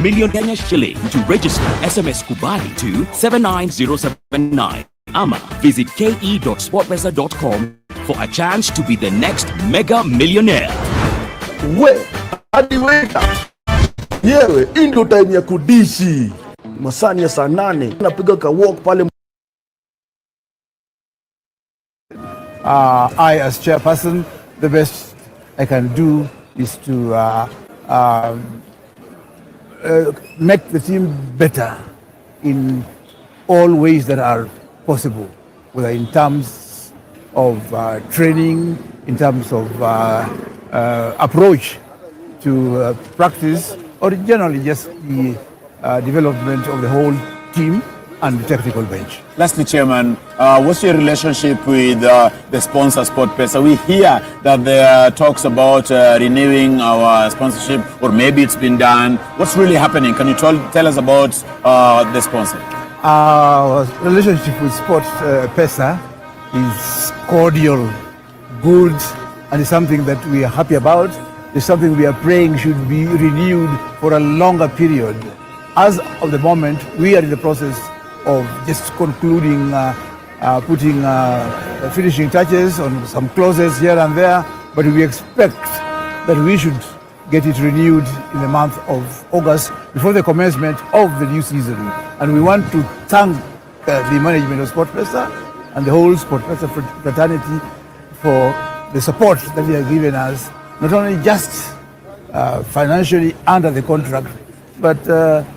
million Kenya shilling. To register, SMS Kubali to 79079. Ama visit ke.sportpesa.com for a chance to be the next mega millionaire. Yewe, ndio time ya kudishi. Masani ya saa 8 napiga ka walk pale. I as chairperson, the best I can do is to make the team better in all ways that are possible, whether in terms of training, in terms of approach to practice, or generally just the development of the whole team and the technical bench. Lastly, Chairman, what's your relationship with the sponsor SportPesa? We hear that there are talks about renewing our sponsorship, or maybe it's been done. What's really happening? Can you tell us about the sponsor? Our relationship with SportPesa is cordial, good, and it's something that we are happy about. It's something we are praying should be renewed for a longer period. As of the moment, we are in the process of just concluding, finishing touches on some clauses here and there, but we expect that we should get it renewed in the month of August before the commencement of the new season. And we want to thank the management of SportPesa and the whole SportPesa fraternity for the support that they have given us, not only just financially under the contract, but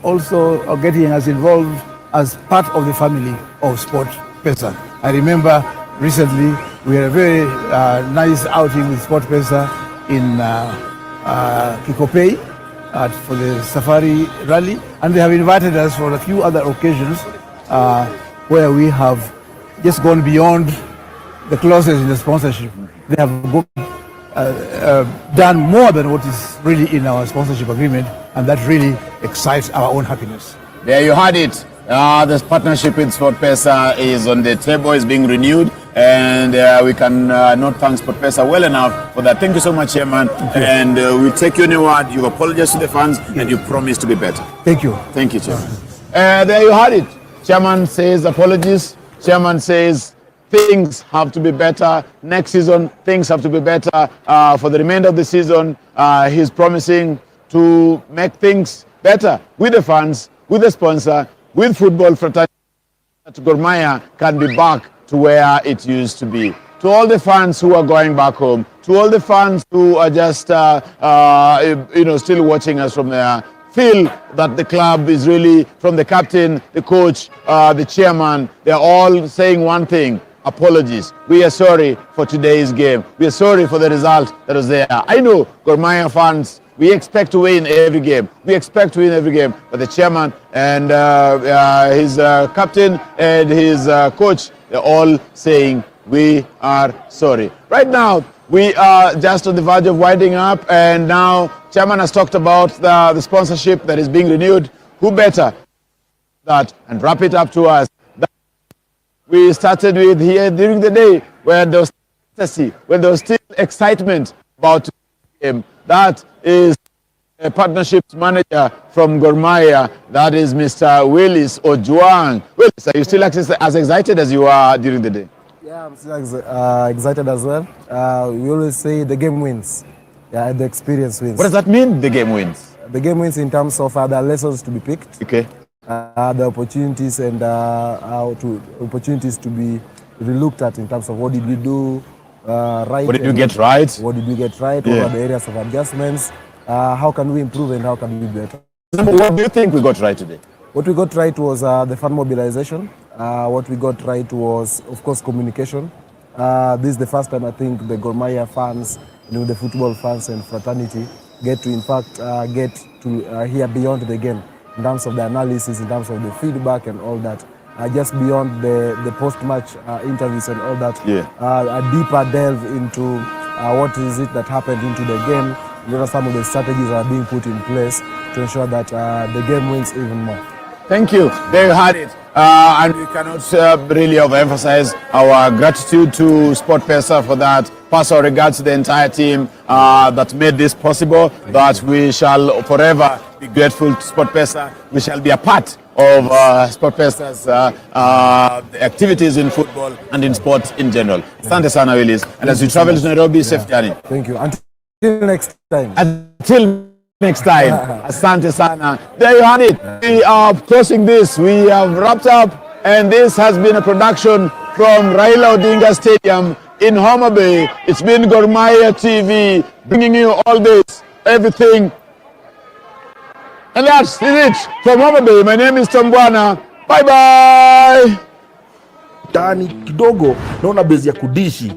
also getting us involved as part of the family of SportPesa. I remember recently we had a very nice outing with SportPesa in Kikopey for the Safari Rally, and they have invited us for a few other occasions where we have just gone beyond the clauses in the sponsorship. They have done more than what is really in our sponsorship agreement, and that really excites our own happiness. There you had it. This partnership with SportPesa is on the table, is being renewed, and we can not thank SportPesa well enough for that. Thank you so much, Chairman. And we take you on your word. You apologize to the fans, and you promise to be better. Thank you. Thank you, Chairman. There you had it. Chairman says apologies. Chairman says things have to be better. Next season, things have to be better. For the remainder of the season, he's promising to make things better with the fans, with the sponsor, with football fraternity, that Gor Mahia can be back to where it used to be. To all the fans who are going back home, to all the fans who are just still watching us from there, feel that the club is really, from the captain, the coach, the chairman, they're all saying one thing: apologies. We are sorry for today's game. We are sorry for the result that was there. I know Gor Mahia fans, we expect to win every game. We expect to win every game. But the chairman and his captain and his coach, they're all saying, we are sorry. Right now, we are just on the verge of winding up. And now, chairman has talked about the sponsorship that is being renewed. Who better that and wrap it up to us? We started with here during the day where there was ecstasy, when there was still excitement about the game. That is a partnerships manager from Gor Mahia. That is Mr. Willis Ojuang. Willis, are you still as excited as you are during the day? Yeah, I'm still excited as well. We always say the game wins. Yeah, the experience wins. What does that mean, the game wins? The game wins in terms of the lessons to be picked. Okay. The opportunities and opportunities to be looked at in terms of what did we do right. What did you get right? What did we get right? Yeah. What are the areas of adjustments? How can we improve and how can we be better? What do you think we got right today? What we got right was the fan mobilization. What we got right was, of course, communication. This is the first time I think the Gor Mahia fans, the football fans and fraternity get to, in fact, hear beyond the game in terms of the analysis, in terms of the feedback and all that. Just beyond the post-match interviews and all that, yeah. A deeper delve into what is it that happened into the game. What are some of the strategies that are being put in place to ensure that the game wins even more. Thank you. There you had it. And we cannot really overemphasize our gratitude to SportPesa for that. Pass our regards to the entire team that made this possible. That we shall forever be grateful to SportPesa. We shall be a part of SportPesa's activities in football and in sport in general. Asante sana, Willis. And as you travel to Nairobi, safe journey. Thank you. Until next time. Until next time. Asante sana. There you had it. We are closing this. We have wrapped up, and this has been a production from Raila Odinga Stadium in Homa Bay. It's been Gor Mahia TV bringing you all this, everything. And that's it from Homa Bay. My name is Tambwana. Bye bye. Tani kidogo naona bezi ya kudishi.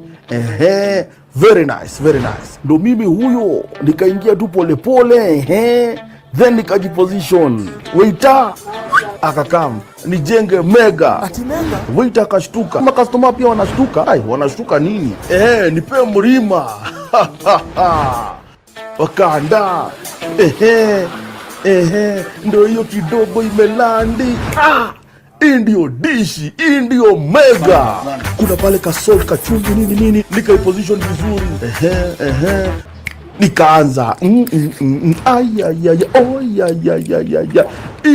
Very nice, very nice. Ndo mimi huyo nikaingia tu polepole, then nikajiposition. Waiter akakam nijenge mega. Waiter akashtuka. Kama customer pia wanashtuka. Wanashtuka nini? Nipe mlima. Wakaanda. Ndo hiyo kidogo imelandi. Hii ndio dishi, hii ndio mega. Kuna pale kasol, kachumvi, nini, nikaiposition vizuri. Nikaanza. Hii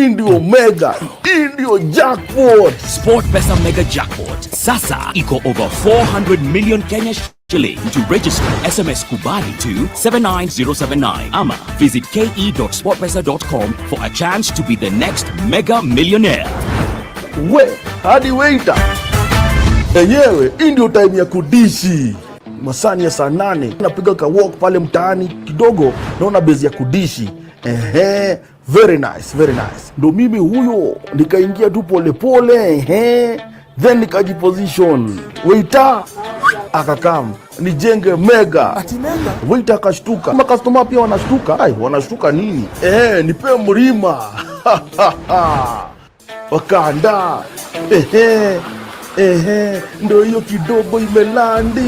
ndio mega, hii ndio jackpot. SportPesa Mega Jackpot sasa iko over 400 million Kenya shilling. To register, SMS Kubali to 79079 ama visit ke.sportpesa.com for a chance to be the next mega millionaire. Hadi waiter enyewe, hii ndio time ya kudishi. Masani ya saa 8 napiga ka walk pale mtaani kidogo, naona bezi ya kudishi. Very nice, very nice. Ndo mimi huyo nikaingia tu polepole, then nikajiposition. Waiter akakam nijenge mega. Waiter akashtuka. Kama customer pia wanashtuka. Wanashtuka nini? Nipe mlima. Wakaanda. Ndo hiyo kidogo imelandi.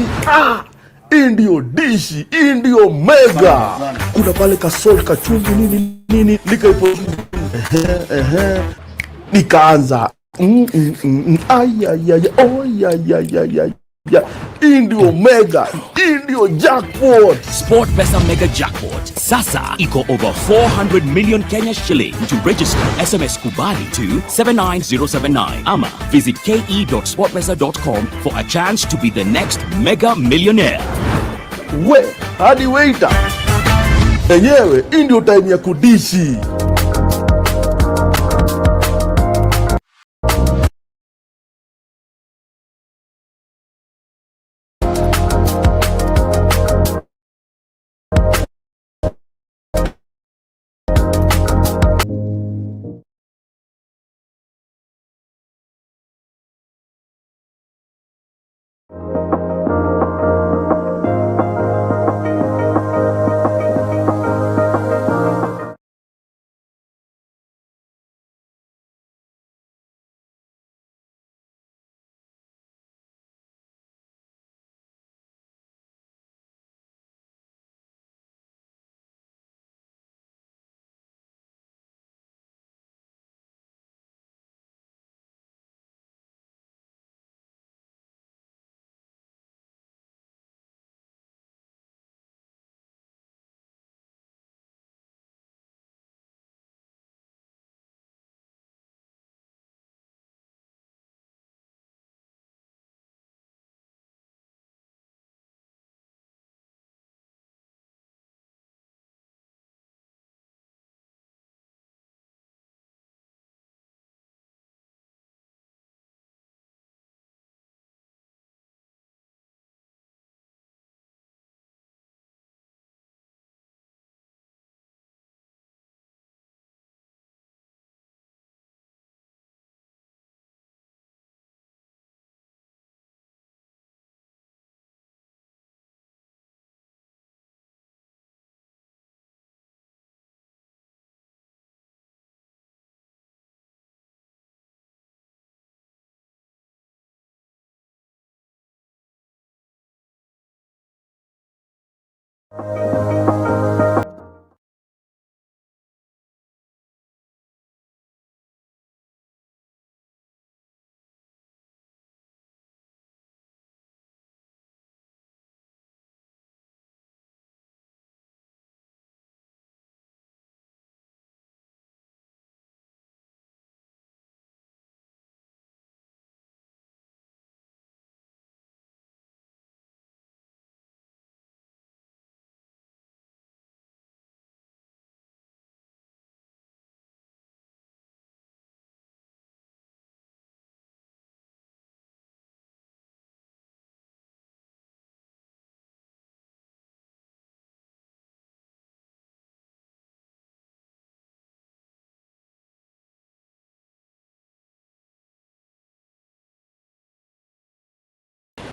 Hii ndio dishi, hii ndio mega. Kuna pale kasol, kachumvi, nini, nikaiposition. Nikaanza. Hii ndio mega, hii ndio jackpot. SportPesa Mega Jackpot sasa iko over 400 million Kenya shilling. To register, SMS Kubali to 79079 ama visit ke.sportpesa.com for a chance to be the next mega millionaire. Hadi waiter enyewe, hii ndio time ya kudishi.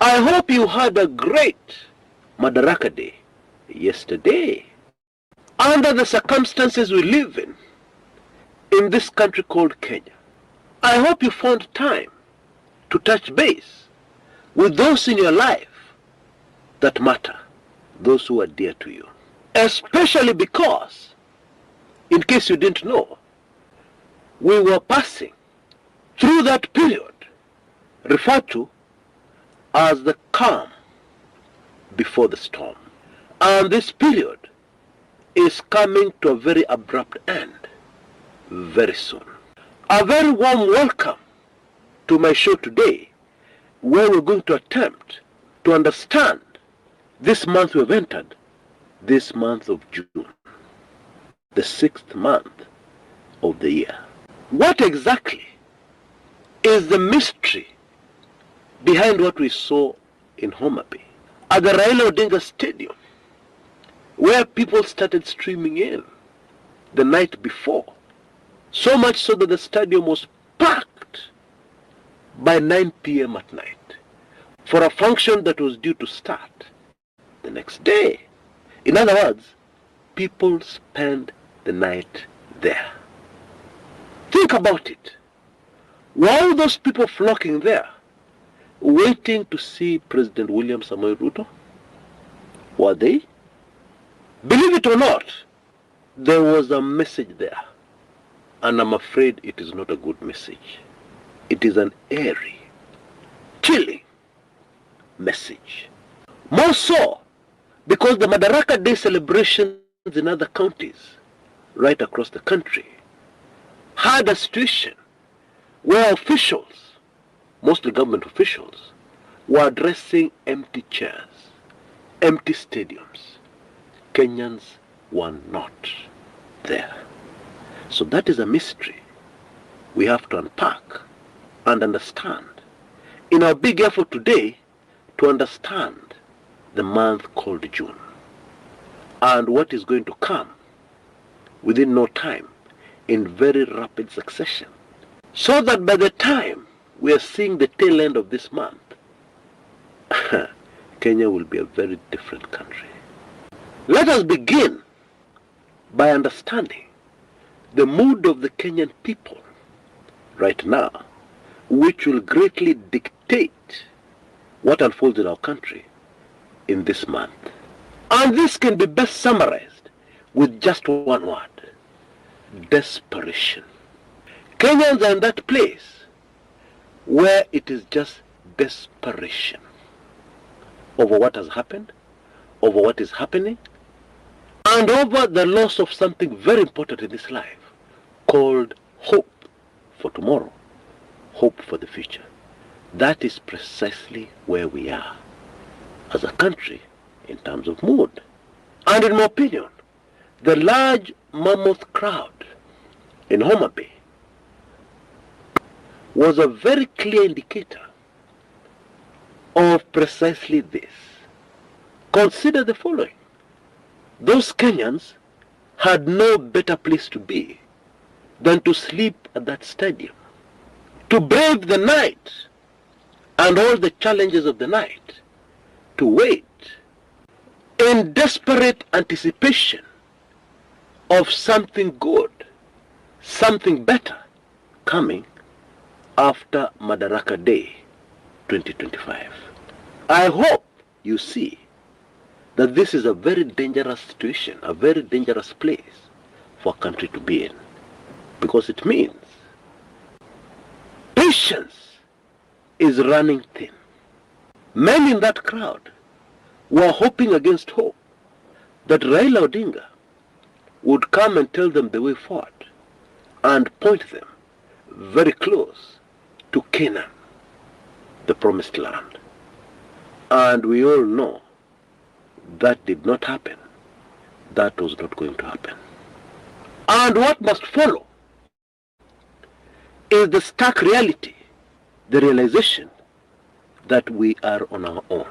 I hope you had a great Madaraka Day yesterday. Under the circumstances we live in this country called Kenya, I hope you found time to touch base with those in your life that matter, those who are dear to you. Especially because, in case you didn't know, we were passing through that period referred to as the calm before the storm. And this period is coming to a very abrupt end very soon. A very warm welcome to my show today, where we're going to attempt to understand this month we've entered, this month of June, the 6th month of the year. What exactly is the mystery behind what we saw in Homa Bay at the Raila Odinga Stadium, where people started streaming in the night before, so much so that the stadium was packed by 9 p.m. at night for a function that was due to start the next day. In other words, people spent the night there. Think about it. Were all those people flocking there waiting to see President William Samoei Ruto? Were they? Believe it or not, there was a message there. And I'm afraid it is not a good message. It is an airy, chilling message. More so because the Madaraka Day celebrations in other counties right across the country had a situation where officials, mostly government officials, were addressing empty chairs, empty stadiums. Kenyans were not there. So that is a mystery we have to unpack and understand in our big effort today to understand the month called June and what is going to come within no time in very rapid succession, so that by the time we are seeing the tail end of this month, Kenya will be a very different country. Let us begin by understanding the mood of the Kenyan people right now, which will greatly dictate what unfolds in our country in this month. And this can be best summarized with just one word: desperation. Kenyans are in that place where it is just desperation over what has happened, over what is happening, and over the loss of something very important in this life called hope for tomorrow, hope for the future. That is precisely where we are as a country in terms of mood. And in my opinion, the large mammoth crowd in Homa Bay was a very clear indicator of precisely this. Consider the following. Those Kenyans had no better place to be than to sleep at that stadium, to brave the night and all the challenges of the night, to wait in desperate anticipation of something good, something better coming after Madaraka Day 2025. I hope you see that this is a very dangerous situation, a very dangerous place for a country to be in, because it means patience is running thin. Many in that crowd were hoping against hope that Raila Odinga would come and tell them the way forward and point them very close to Canaan, the promised land. And we all know that did not happen. That was not going to happen. And what must follow is the stark reality, the realization that we are on our own.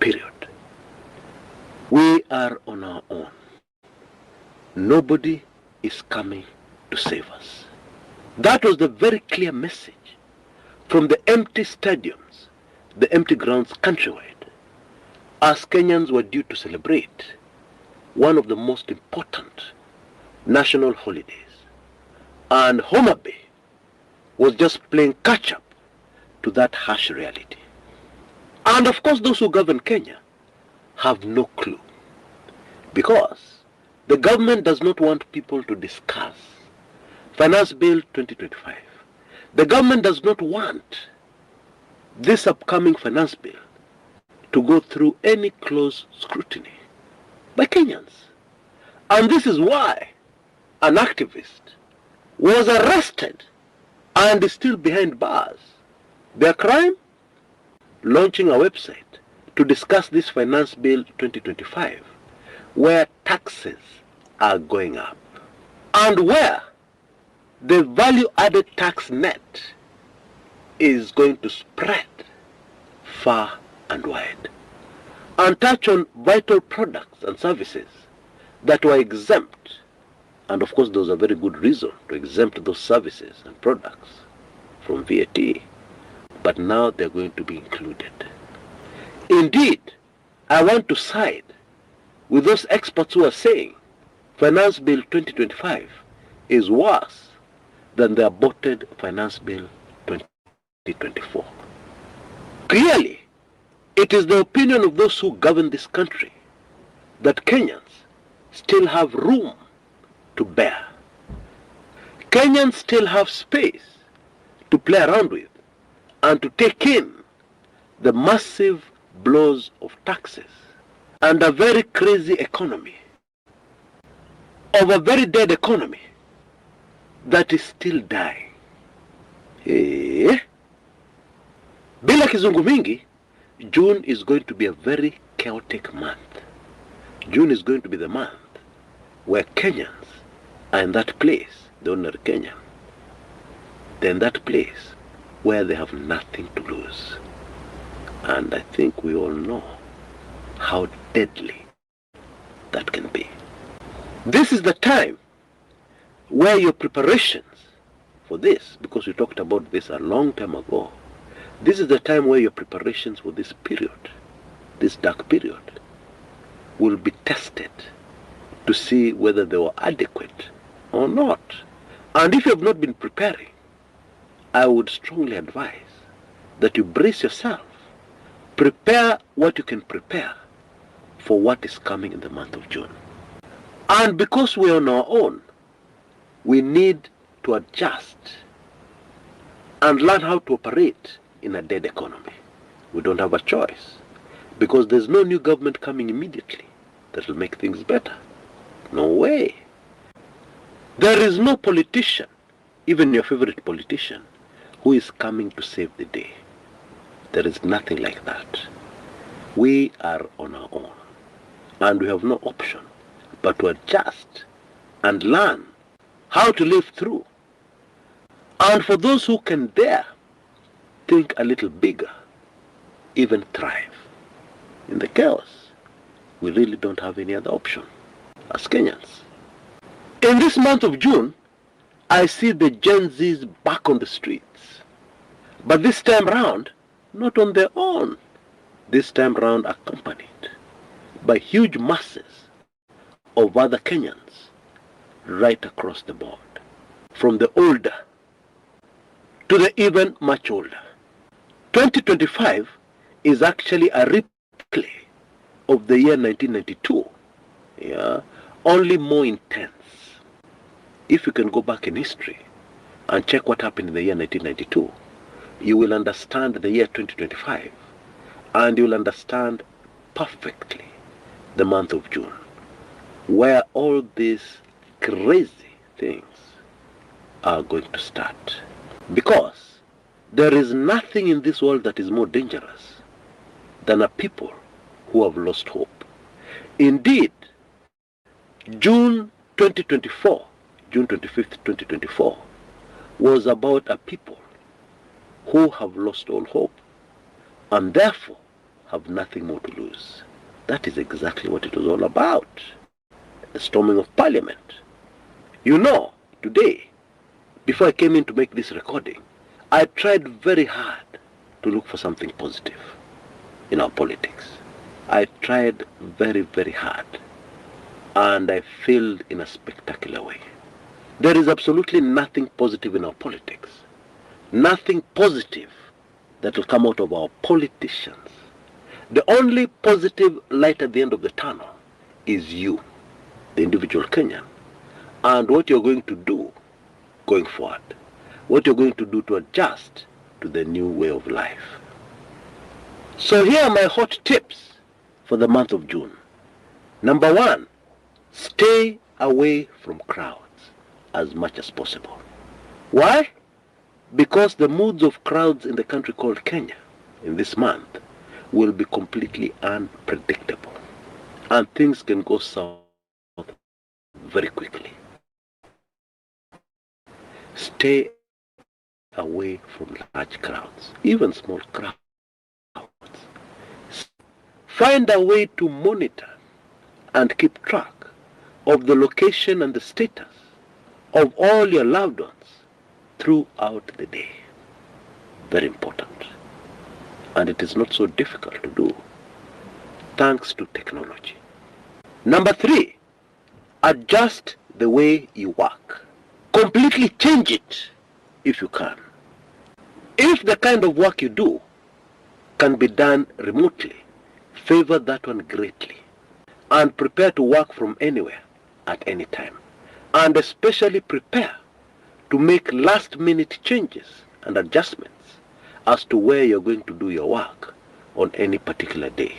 Period. We are on our own. Nobody is coming to save us. That was the very clear message from the empty stadiums, the empty grounds countrywide, as Kenyans were due to celebrate one of the most important national holidays. And Homa Bay was just playing catch-up to that harsh reality. And of course, those who govern Kenya have no clue, because the government does not want people to discuss Finance Bill 2025. The government does not want this upcoming finance bill to go through any close scrutiny by Kenyans. And this is why an activist was arrested and is still behind bars. Their crime? Launching a website to discuss this Finance Bill 2025, where taxes are going up and where the value-added tax net is going to spread far and wide and touch on vital products and services that were exempt. And of course, there was a very good reason to exempt those services and products from VAT, but now they're going to be included. Indeed, I want to side with those experts who are saying Finance Bill 2025 is worse than the aborted Finance Bill 2024. Clearly, it is the opinion of those who govern this country that Kenyans still have room to bear. Kenyans still have space to play around with and to take in the massive blows of taxes and a very crazy economy, of a very dead economy that is still dying. Bila kizungu mingi, June is going to be a very chaotic month. June is going to be the month where Kenyans are in that place, the ordinary Kenyan. They're in that place where they have nothing to lose. And I think we all know how deadly that can be. This is the time where your preparations for this, because we talked about this a long time ago, this is the time where your preparations for this period, this dark period, will be tested to see whether they were adequate or not. And if you have not been preparing, I would strongly advise that you brace yourself. Prepare what you can prepare for what is coming in the month of June. And because we're on our own, we need to adjust and learn how to operate in a dead economy. We don't have a choice, because there's no new government coming immediately that will make things better. No way. There is no politician, even your favorite politician, who is coming to save the day. There is nothing like that. We are on our own, and we have no option but to adjust and learn how to live through. And for those who can dare think a little bigger, even thrive in the chaos, we really don't have any other option as Kenyans. In this month of June, I see the Gen Zs back on the streets. But this time round, not on their own. This time round accompanied by huge masses of other Kenyans right across the board, from the older to the even much older. 2025 is actually a replay of the year 1992, only more intense. If you can go back in history and check what happened in the year 1992, you will understand the year 2025, and you will understand perfectly the month of June, where all these crazy things are going to start. Because there is nothing in this world that is more dangerous than a people who have lost hope. Indeed, June 2024, June 25th, 2024, was about a people who have lost all hope and therefore have nothing more to lose. That is exactly what it was all about. The storming of Parliament. You know, today, before I came in to make this recording, I tried very hard to look for something positive in our politics. I tried very, very hard, and I failed in a spectacular way. There is absolutely nothing positive in our politics. Nothing positive that will come out of our politicians. The only positive light at the end of the tunnel is you, the individual Kenyan, and what you're going to do going forward, what you're going to do to adjust to the new way of life. So here are my hot tips for the month of June. Number 1, stay away from crowds as much as possible. Why? Because the moods of crowds in the country called Kenya in this month will be completely unpredictable, and things can go south very quickly. Stay away from large crowds, even small crowds. Find a way to monitor and keep track of the location and the status of all your loved ones throughout the day. Very important. And it is not so difficult to do, thanks to technology. Number 3, adjust the way you work. Completely change it if you can. If the kind of work you do can be done remotely, favor that one greatly, and prepare to work from anywhere at any time. And especially prepare to make last-minute changes and adjustments as to where you're going to do your work on any particular day.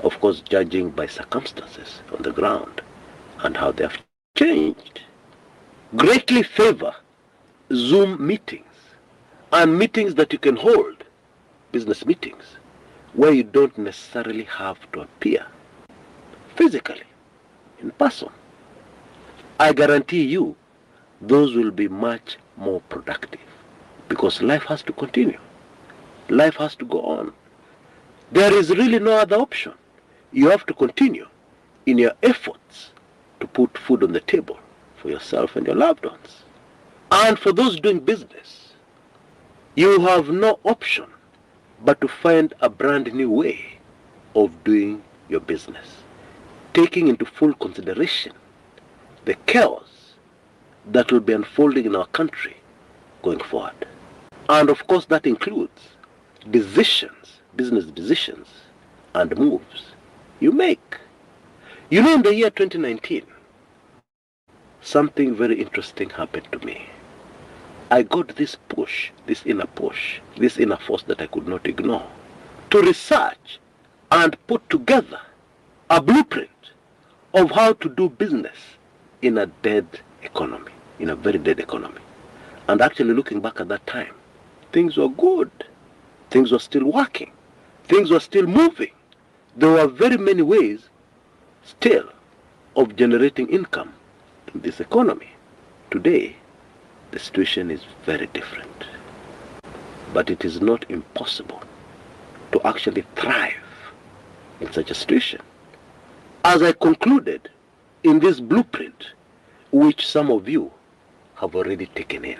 Of course, judging by circumstances on the ground and how they have changed. Greatly favor Zoom meetings and meetings that you can hold, business meetings, where you don't necessarily have to appear physically, in person. I guarantee you, those will be much more productive, because life has to continue. Life has to go on. There is really no other option. You have to continue in your efforts to put food on the table for yourself and your loved ones. And for those doing business, you have no option but to find a brand new way of doing your business, taking into full consideration the chaos that will be unfolding in our country going forward. And of course that includes decisions, business decisions and moves you make. You know, in the year 2019, something very interesting happened to me. I got this push, this inner force that I could not ignore, to research and put together a blueprint of how to do business in a dead economy, in a very dead economy. And actually looking back at that time, things were good. Things were still working. Things were still moving. There were very many ways still of generating income in this economy. Today, the situation is very different. But it is not impossible to actually thrive in such a situation. As I concluded in this blueprint, which some of you have already taken in,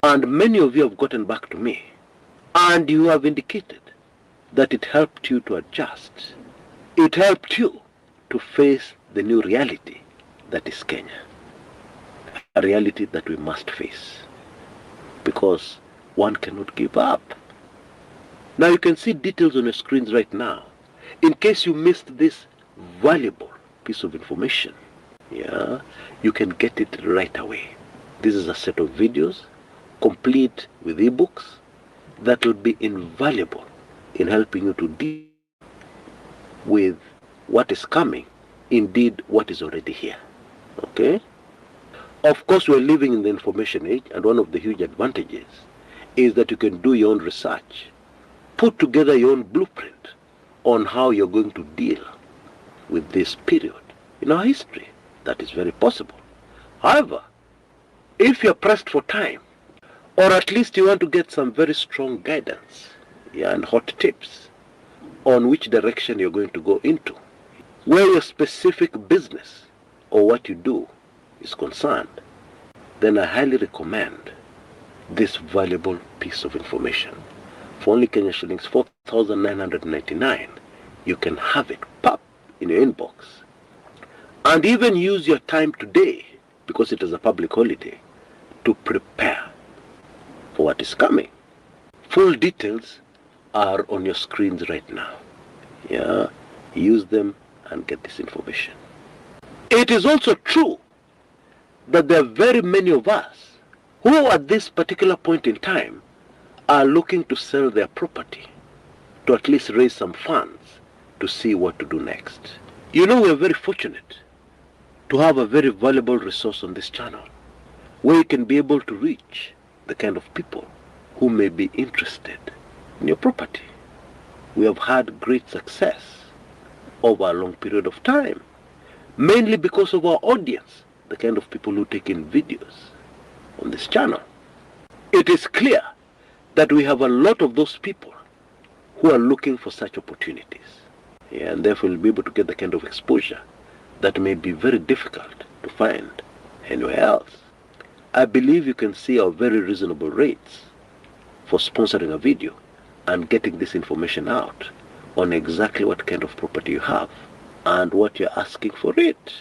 and many of you have gotten back to me, and you have indicated that it helped you to adjust. It helped you to face the new reality that is Kenya. A reality that we must face, because one cannot give up. Now you can see details on your screens right now. In case you missed this valuable piece of information, you can get it right away. This is a set of videos complete with ebooks that will be invaluable in helping you to deal with what is coming, indeed what is already here. Okay? Of course, we're living in the information age, and one of the huge advantages is that you can do your own research, put together your own blueprint on how you're going to deal with this period in our history. That is very possible. However, if you're pressed for time, or at least you want to get some very strong guidance and hot tips on which direction you're going to go into, where your specific business or what you do is concerned, then I highly recommend this valuable piece of information for only Kenya shillings 4,999, you can have it pop in your inbox. And even use your time today, because it is a public holiday, to prepare for what is coming. Full details are on your screens right now. Yeah, use them and get this information. It is also true that there are very many of us who at this particular point in time are looking to sell their property to at least raise some funds to see what to do next. You know, we are very fortunate to have a very valuable resource on this channel where you can be able to reach the kind of people who may be interested in your property. We have had great success over a long period of time, mainly because of our audience, the kind of people who take in videos on this channel. It is clear that we have a lot of those people who are looking for such opportunities. Yeah, and therefore we'll be able to get the kind of exposure that may be very difficult to find anywhere else. I believe you can see our very reasonable rates for sponsoring a video and getting this information out on exactly what kind of property you have and what you're asking for it.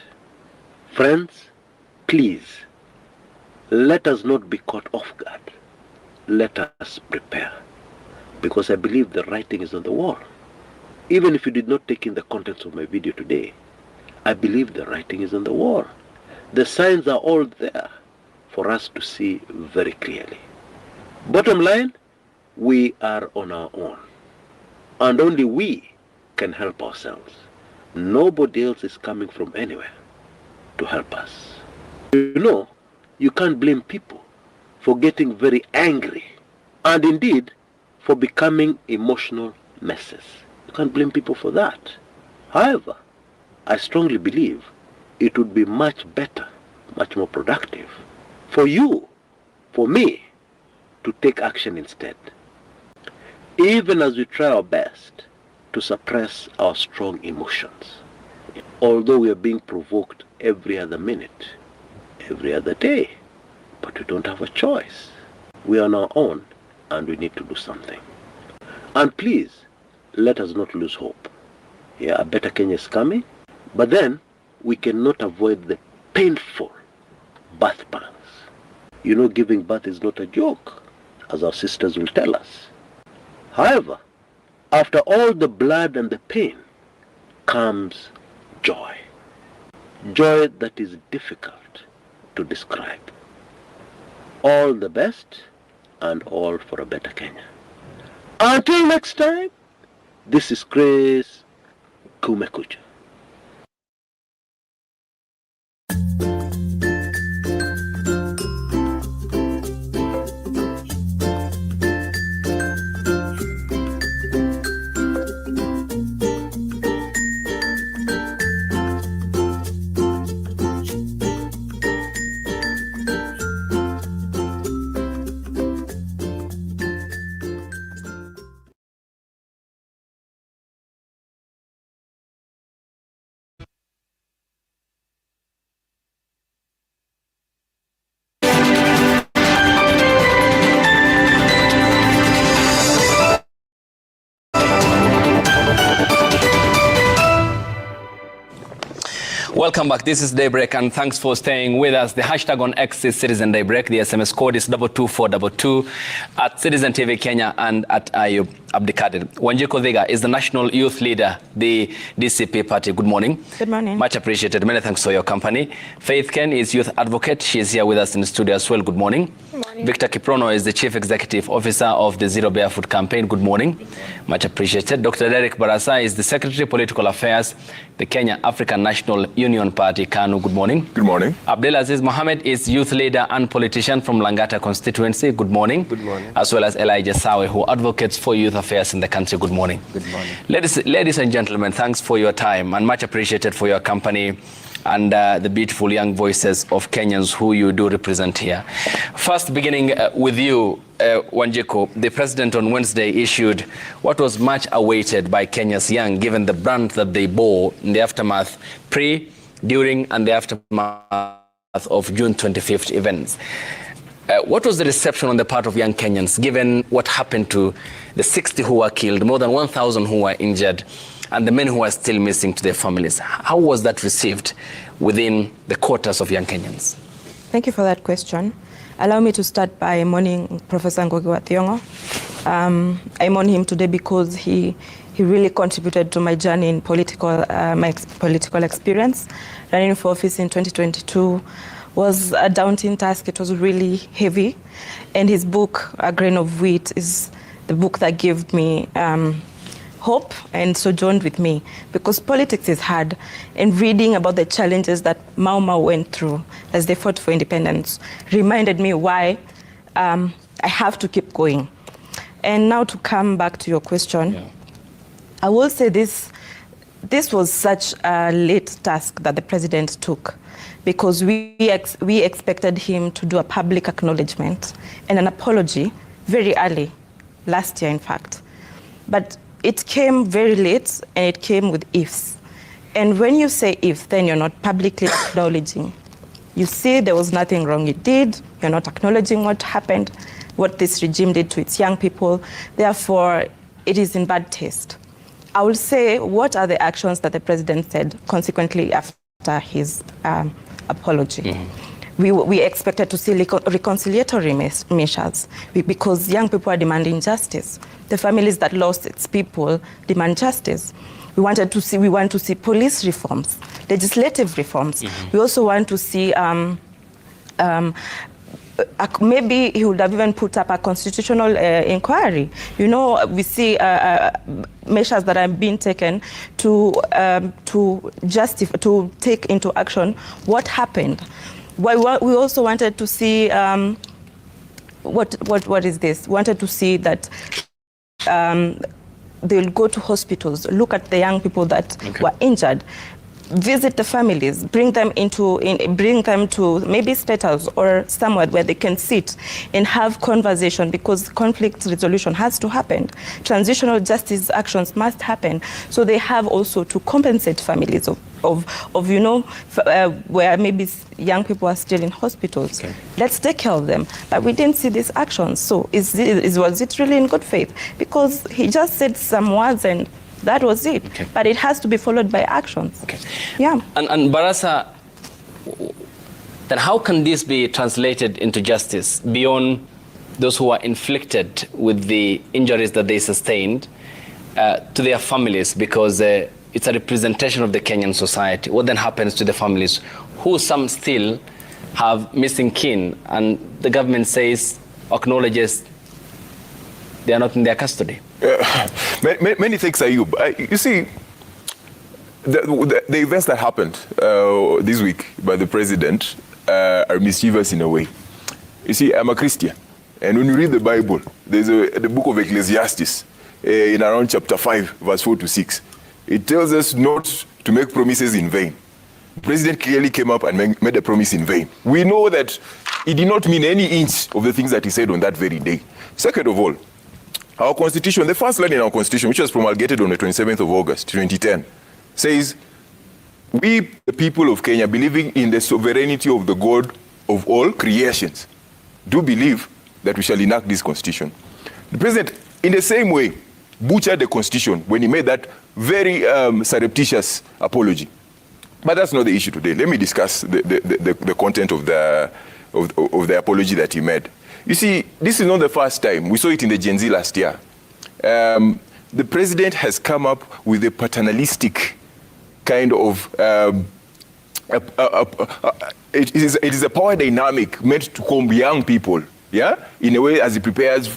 Friends, please, let us not be caught off guard. Let us prepare, because I believe the writing is on the wall. Even if you did not take in the contents of my video today, I believe the writing is on the wall. The signs are all there for us to see very clearly. Bottom line, we are on our own, and only we can help ourselves. Nobody else is coming from anywhere to help us. You know, you can't blame people for getting very angry, and indeed for becoming emotional messes. You can't blame people for that. However, I strongly believe it would be much better, much more productive for you, for me, to take action instead. Even as we try our best to suppress our strong emotions, although we are being provoked every other minute, every other day, but we don't have a choice. We are on our own and we need to do something. And please, let us not lose hope. Yeah, a better Kenya is coming, but then we cannot avoid the painful birth pangs. You know, giving birth is not a joke, as our sisters will tell us. However, after all the blood and the pain comes joy. Joy that is difficult to describe. All the best and all for a better Kenya. Until next time, this is Chris Kumekucha. Welcome back. This is Daybreak, and thanks for staying with us. The hashtag on X is Citizen Daybreak. The SMS code is 22422 at Citizen TV Kenya and at Ayub Abdikadir. Wanjiku Thiga is the national youth leader, the DCP party. Good morning. Good morning. Much appreciated. Many thanks for your company. Faith Ken is youth advocate. She is here with us in the studio as well. Good morning. Good morning. Victor Kiprono is the chief executive officer of the Zero Barefoot campaign. Good morning. Good morning. Much appreciated. Dr. Derek Barasa is the secretary political affairs, the Kenya African National Union Party, KANU. Good morning. Good morning. Abdelaziz Mohammed is youth leader and politician from Langata constituency. Good morning. Good morning. As well as Elijah Sawe, who advocates for youth affairs in the country. Good morning. Good morning. Ladies and gentlemen, thanks for your time and much appreciated for your company and the beautiful young voices of Kenyans who you do represent here. First, beginning with you, Wanjiku, the president on Wednesday issued what was much awaited by Kenya's young, given the brunt that they bore in the aftermath, during and the aftermath of June 25th events. What was the reception on the part of young Kenyans, given what happened to the 60 who were killed, more than 1,000 who were injured, and the men who are still missing to their families? How was that received within the quarters of young Kenyans? Thank you for that question. Allow me to start by mourning Professor Ngugi wa Thiong'o. I mourn him today because he really contributed to my journey in political experience. Running for office in 2022 was a daunting task. It was really heavy. And his book, A Grain of Wheat, is the book that gave me hope and sojourned with me, because politics is hard, and reading about the challenges that Mau Mau went through as they fought for independence reminded me why I have to keep going. And now to come back to your question, I will say this was such a late task that the president took, because we expected him to do a public acknowledgement and an apology very early, last year in fact. But it came very late, and it came with ifs. And when you say if, then you're not publicly acknowledging. You say there was nothing wrong it did, you're not acknowledging what happened, what this regime did to its young people. Therefore, it is in bad taste. I will say, what are the actions that the president said consequently after his apology? Mm-hmm. We expected to see reconciliatory measures because young people are demanding justice. The families that lost its people demand justice. We want to see police reforms, legislative reforms. Mm-hmm. We also want to see maybe he would have even put up a constitutional inquiry. You know, we see measures that are being taken to take into action what happened. We also wanted to see what is this? Wanted to see that they'll go to hospitals, look at the young people that were injured, visit the families, bring them to maybe State House or somewhere where they can sit and have conversation, because conflict resolution has to happen. Transitional justice actions must happen. So they have also to compensate families of where maybe young people are still in hospitals. Okay. Let's take care of them. But we didn't see these actions. So was it really in good faith? Because he just said some words and that was it. Okay. But it has to be followed by actions. Okay. Yeah. And Barasa, then how can this be translated into justice beyond those who are inflicted with the injuries that they sustained to their families? Because it's a representation of the Kenyan society. What then happens to the families who some still have missing kin, and the government acknowledges they are not in their custody? Many thanks, Ayub. You see, the events that happened this week by the president are mischievous in a way. You see, I'm a Christian, and when you read the Bible, there's the book of Ecclesiastes in around chapter 5, verse 4 to 6. It tells us not to make promises in vain. The president clearly came up and made a promise in vain. We know that he did not mean any inch of the things that he said on that very day. Second of all, our constitution, the first line in our constitution, which was promulgated on the 27th of August, 2010, says, we, the people of Kenya, believing in the sovereignty of the God of all creations, do believe that we shall enact this constitution. The president, in the same way, butchered the constitution when he made that very surreptitious apology. But that's not the issue today. Let me discuss the content of the apology that he made. You see, this is not the first time. We saw it in the Gen Z last year. The president has come up with a paternalistic kind of, it is a power dynamic meant to comb young people, yeah, in a way as he prepares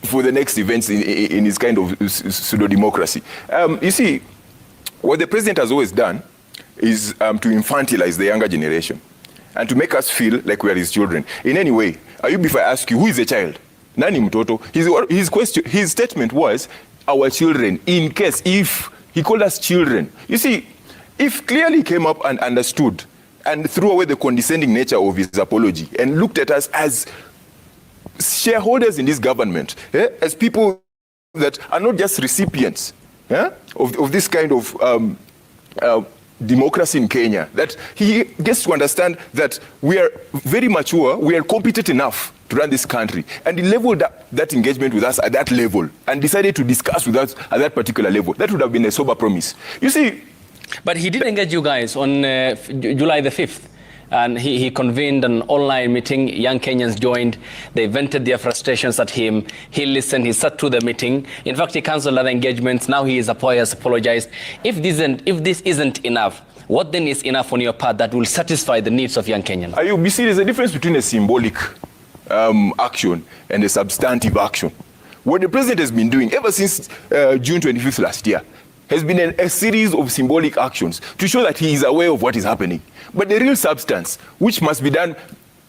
for the next events in his kind of pseudo-democracy. You see, what the president has always done is to infantilize the younger generation and to make us feel like we are his children. In any way, Ayub, if I ask you, who is a child? Nani Mtoto? His statement was, our children, in case, if he called us children. You see, if clearly came up and understood and threw away the condescending nature of his apology and looked at us as shareholders in this government, as people that are not just recipients of this kind of democracy in Kenya, that he gets to understand that we are very mature, we are competent enough to run this country, and he leveled that engagement with us at that level and decided to discuss with us at that particular level, that would have been a sober promise. You see. But he did engage you guys on July the 5th. And he convened an online meeting. Young Kenyans joined. They vented their frustrations at him. He listened. He sat through the meeting. In fact, he cancelled other engagements. Now he has apologized. If this isn't enough, what then is enough on your part that will satisfy the needs of young Kenyans? You see, there's a difference between a symbolic action and a substantive action. What the president has been doing ever since June 25th last year has been a series of symbolic actions to show that he is aware of what is happening. But the real substance, which must be done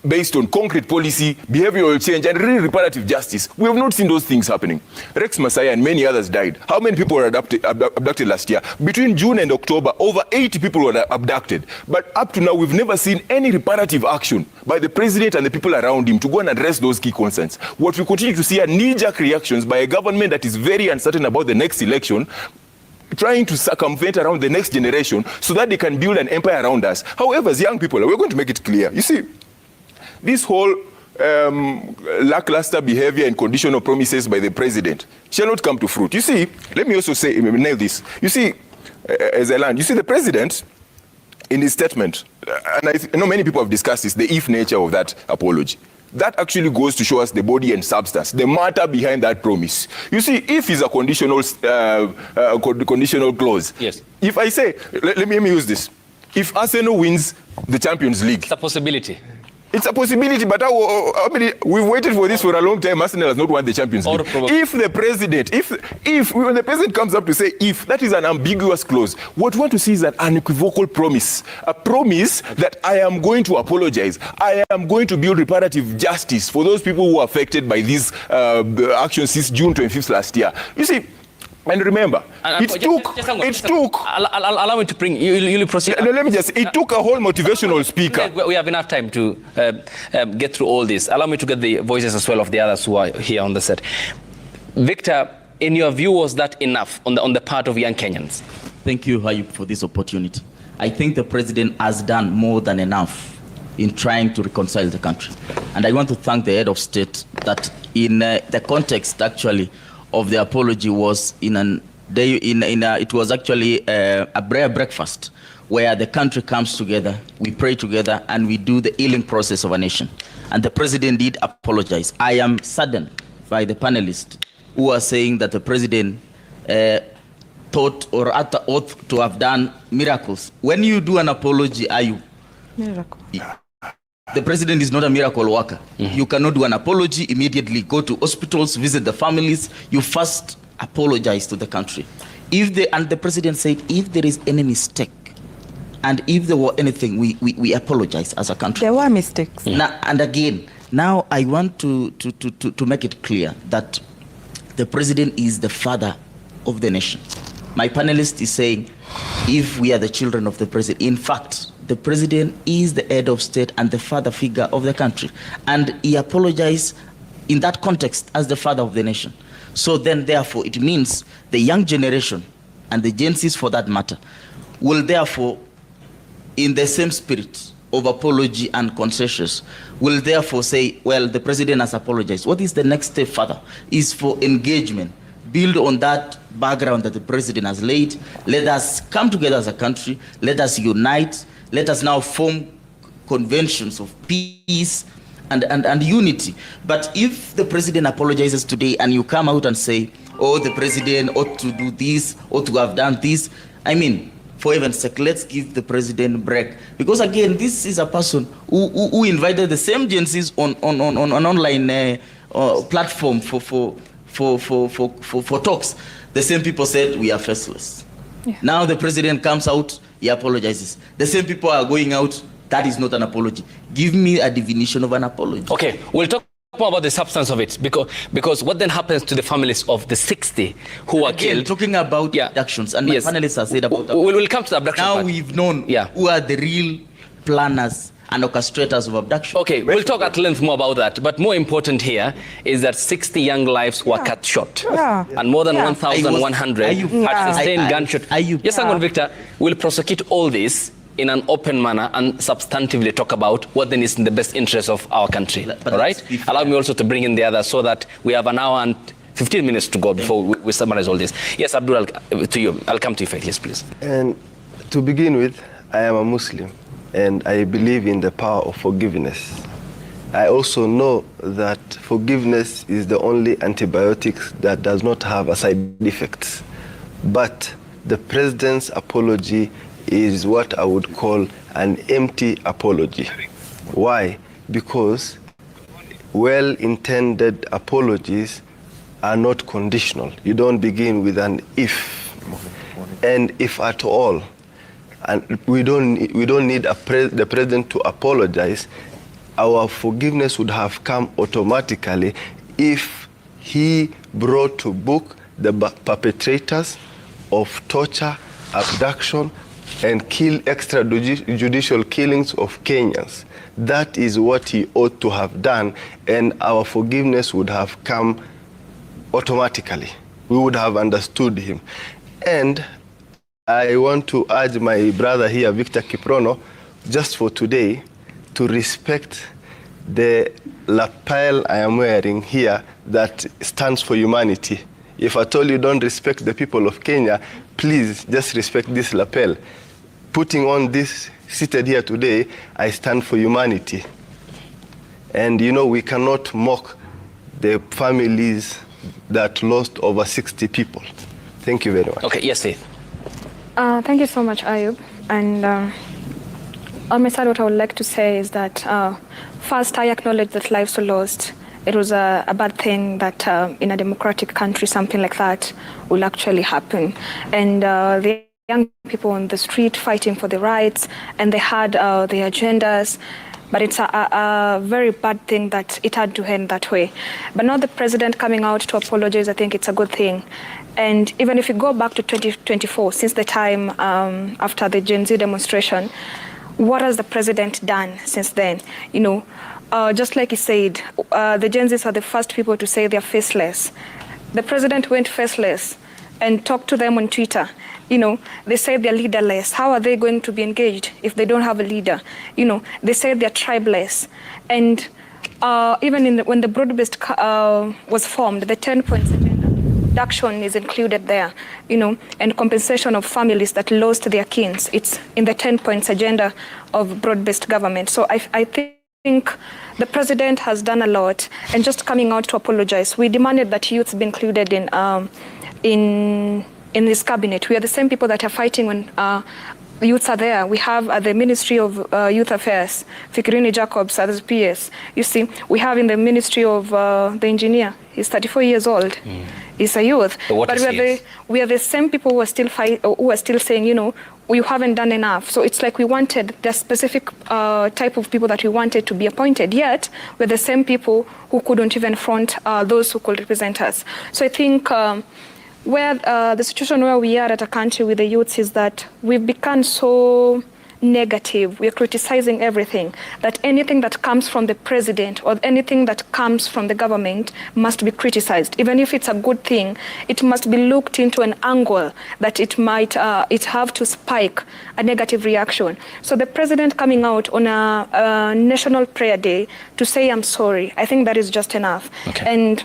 based on concrete policy, behavioral change, and real reparative justice, we have not seen those things happening. Rex Masai and many others died. How many people were abducted last year? Between June and October, over 80 people were abducted. But up to now, we've never seen any reparative action by the president and the people around him to go and address those key concerns. What we continue to see are knee-jerk reactions by a government that is very uncertain about the next election, trying to circumvent around the next generation so that they can build an empire around us. However, as young people, we're going to make it clear. You see, this whole lackluster behavior and conditional promises by the president shall not come to fruit. You see, let me also say, nail this. You see, as I land, you see the president, in his statement, and I know many people have discussed this, the if nature of that apology. That actually goes to show us the body and substance, the matter behind that promise. You see, if it's a conditional clause, yes. If I say, let me use this. If Arsenal wins the Champions League, it's a possibility. It's a possibility, but we've waited for this for a long time. Arsenal has not won the Champions League. If the president, when the president comes up to say if, that is an ambiguous clause. What we want to see is an unequivocal promise. A promise that I am going to apologize. I am going to build reparative justice for those people who were affected by these actions since June 25th last year. You see, and remember, allow me to bring you proceed. Let me just, it took a whole motivational speaker. We have enough time to get through all this. Allow me to get the voices as well of the others who are here on the set. Victor, in your view, was that enough on the part of young Kenyans? Thank you, Hayub, for this opportunity. I think the president has done more than enough in trying to reconcile the country. And I want to thank the head of state that in the context, actually, of the apology was it was actually a prayer breakfast where the country comes together, we pray together, and we do the healing process of a nation. And the president did apologize. I am saddened by the panelists who are saying that the president thought or at the oath to have done miracles. When you do an apology, are you? Miracle. Yeah. The president is not a miracle worker. Mm-hmm. You cannot do an apology, immediately go to hospitals, visit the families. You first apologize to the country. And the president said, if there is any mistake, and if there were anything, we apologize as a country. There were mistakes. Mm-hmm. And again, now I want to make it clear that the president is the father of the nation. My panelist is saying, if we are the children of the president, in fact, the president is the head of state and the father figure of the country. And he apologized in that context as the father of the nation. So then, therefore, it means the young generation and the Gen Zs for that matter will therefore, in the same spirit of apology and concessions, will therefore say, well, the president has apologized. What is the next step further? Is for engagement. Build on that background that the president has laid. Let us come together as a country. Let us unite. Let us now form conventions of peace and unity. But if the president apologizes today and you come out and say, oh, the president ought to do this, ought to have done this, I mean, for heaven's sake, let's give the president a break. Because again, this is a person who invited the same agencies on an online platform for talks. The same people said, we are faceless. Yeah. Now the president comes out, he apologizes. The same people are going out, that is not an apology. Give me a definition of an apology. Okay, we'll talk more about the substance of it, because what then happens to the families of the 60 who were killed? Talking about abductions, and my panelists have said about that. We'll come to the abduction now part. We've known who are the real planners and orchestrators of abduction. Okay, we'll talk at length more about that. But more important here is that 60 young lives were cut short. Yeah. And more than 1,100 had sustained gunshot. Yes, Victor, we'll prosecute all this in an open manner and substantively talk about what then is in the best interest of our country. All right? Allow me also to bring in the others so that we have an hour and 15 minutes to go before we summarize all this. Yes, Abdul, to you. I'll come to you, Faith. Yes, please. And to begin with, I am a Muslim, and I believe in the power of forgiveness. I also know that forgiveness is the only antibiotic that does not have a side effects. But the president's apology is what I would call an empty apology. Why? Because well-intended apologies are not conditional. You don't begin with an if. And if at all, and we don't need the president to apologize. Our forgiveness would have come automatically if he brought to book the perpetrators of torture, abduction, and extrajudicial killings of Kenyans. That is what he ought to have done, and our forgiveness would have come automatically. We would have understood him. And I want to urge my brother here, Victor Kiprono, just for today, to respect the lapel I am wearing here that stands for humanity. If at all you don't respect the people of Kenya, please just respect this lapel. Putting on this, seated here today, I stand for humanity. And you know, we cannot mock the families that lost over 60 people. Thank you very much. Okay, yes, Faith. Thank you so much, Ayub. And on my side, what I would like to say is that first, I acknowledge that lives were lost. It was a bad thing that in a democratic country, something like that will actually happen. And the young people on the street fighting for their rights, and they had their agendas. But it's a very bad thing that it had to end that way. But now the president coming out to apologize, I think it's a good thing. And even if you go back to 2024, since the time after the Gen Z demonstration, what has the president done since then? You know, just like he said, the Gen Zs are the first people to say they're faceless. The president went faceless and talked to them on Twitter. You know, they say they're leaderless. How are they going to be engaged if they don't have a leader? You know, they say they're tribeless. And even when the broad-based was formed, the 10 points agenda reduction is included there, you know, and compensation of families that lost their kins. It's in the 10 points agenda of broad-based government. So I think the president has done a lot, and just coming out to apologize. We demanded that youth be included in this cabinet. We are the same people that are fighting when youths are there. We have the Ministry of Youth Affairs, Fikirini Jacobs as PS. You see, we have in the Ministry of the engineer. He's 34 years old. He's a youth. But we are the same people who are still saying, you know, you haven't done enough. So it's like we wanted the specific type of people that we wanted to be appointed. Yet we're the same people who couldn't even front those who could represent us. So I think where the situation where we are at a country with the youths is that we've become so negative. We're criticizing everything, that anything that comes from the president or anything that comes from the government must be criticized. Even if it's a good thing, it must be looked into an angle that it might have to spike a negative reaction. So the president coming out on a national prayer day to say, I'm sorry, I think that is just enough. Okay. And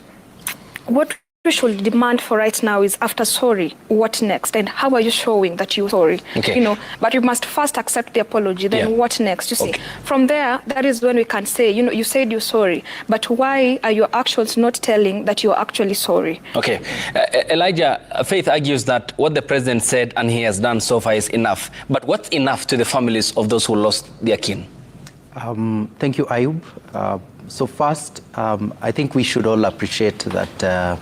what we should demand for right now is, after sorry, what next? And how are you showing that you're sorry? Okay. You know, but you must first accept the apology, then what next? You see, from there, that is when we can say, you know, you said you're sorry, but why are your actions not telling that you're actually sorry? Okay. Elijah, Faith argues that what the president said and he has done so far is enough. But what's enough to the families of those who lost their kin? Thank you, Ayub. So first, I think we should all appreciate that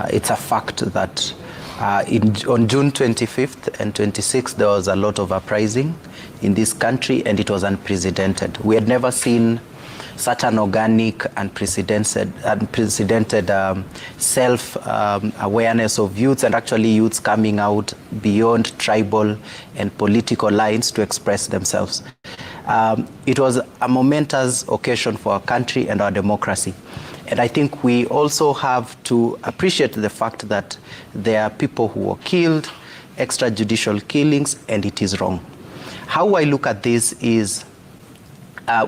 it's a fact that on June 25th and 26th, there was a lot of uprising in this country, and it was unprecedented. We had never seen such an organic, unprecedented self-awareness of youths, and actually youths coming out beyond tribal and political lines to express themselves. It was a momentous occasion for our country and our democracy. And I think we also have to appreciate the fact that there are people who were killed, extrajudicial killings, and it is wrong. how I look at this is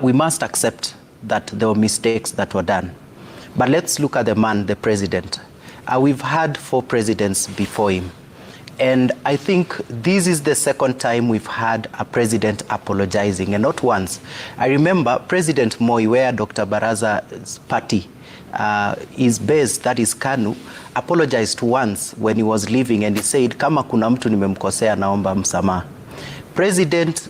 we must accept that there were mistakes that were done. But let's look at the man, the president. We've had 4 presidents before him. And I think this is the second time we've had a president apologizing, and not once. I remember President Moi, where Dr. Baraza's party is based, that is KANU, apologized once when he was leaving, and he said, kama kuna mtu nimemkosea naomba msamaha. President,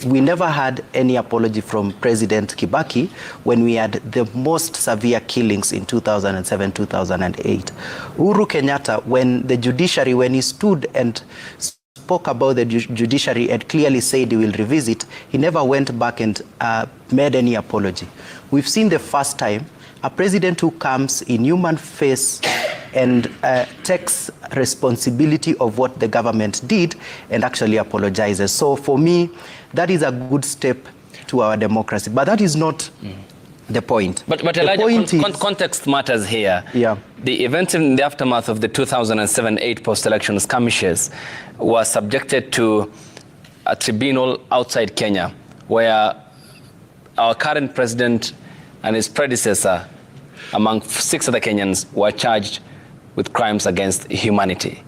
we never had any apology from President Kibaki when we had the most severe killings in 2007, 2008. Uhuru Kenyatta, when the judiciary, when he stood and spoke about the judiciary and clearly said he will revisit, he never went back and made any apology. We've seen the first time a president who comes in human face and takes responsibility of what the government did and actually apologizes. So for me, that is a good step to our democracy. But that is not the point. But Elijah, context matters here. Yeah. The events in the aftermath of the 2007-8 post-election skirmishes were subjected to a tribunal outside Kenya, where our current president and his predecessor, among 6 other Kenyans, were charged with crimes against humanity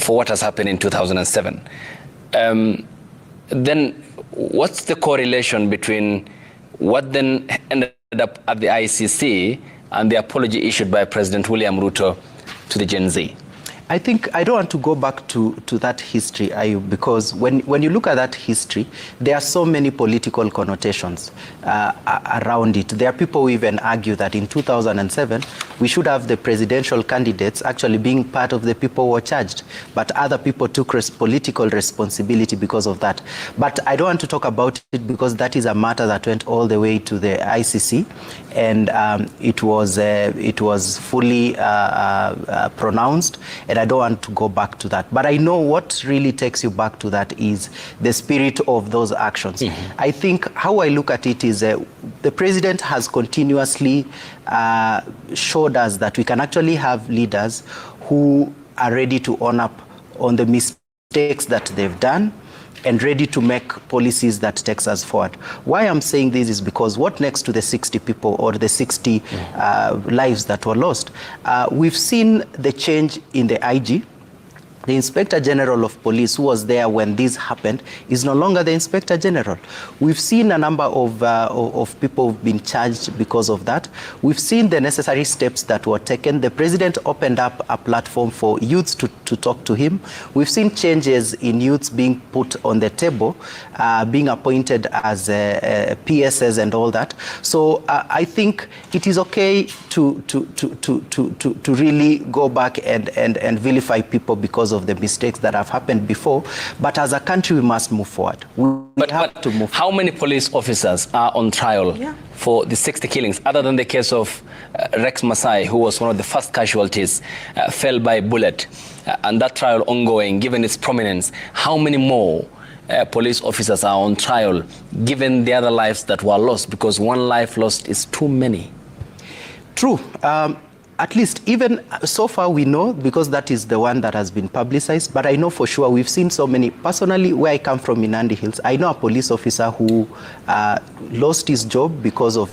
for what has happened in 2007. Then what's the correlation between what then ended up at the ICC and the apology issued by President William Ruto to the Gen Z? I think I don't want to go back to that history, Ayub, because when you look at that history, there are so many political connotations around it. There are people who even argue that in 2007, we should have the presidential candidates actually being part of the people who were charged, but other people took political responsibility because of that. But I don't want to talk about it because that is a matter that went all the way to the ICC, and it was fully pronounced. And I don't want to go back to that. But I know what really takes you back to that is the spirit of those actions. I think how I look at it is the president has continuously showed us that we can actually have leaders who are ready to own up on the mistakes that they've done and ready to make policies that takes us forward. Why I'm saying this is because what next to the 60 people or the 60 lives that were lost? We've seen the change in the IG. The Inspector General of Police, who was there when this happened, is no longer the Inspector General. We've seen a number of people who've been charged because of that. We've seen the necessary steps that were taken. The President opened up a platform for youths to talk to him. We've seen changes in youths being put on the table, being appointed as PSs and all that. So I think it is okay to really go back and vilify people because of the mistakes that have happened before, but as a country we must move forward. We have to move. How many police officers are on trial for the 60 killings, other than the case of Rex Masai, who was one of the first casualties, fell by bullet, and that trial ongoing, given its prominence? How many more police officers are on trial, given the other lives that were lost? Because one life lost is too many. True. At least even so far we know, because that is the one that has been publicized, but I know for sure we've seen so many. Personally, where I come from in Nandi Hills, I know a police officer who lost his job because of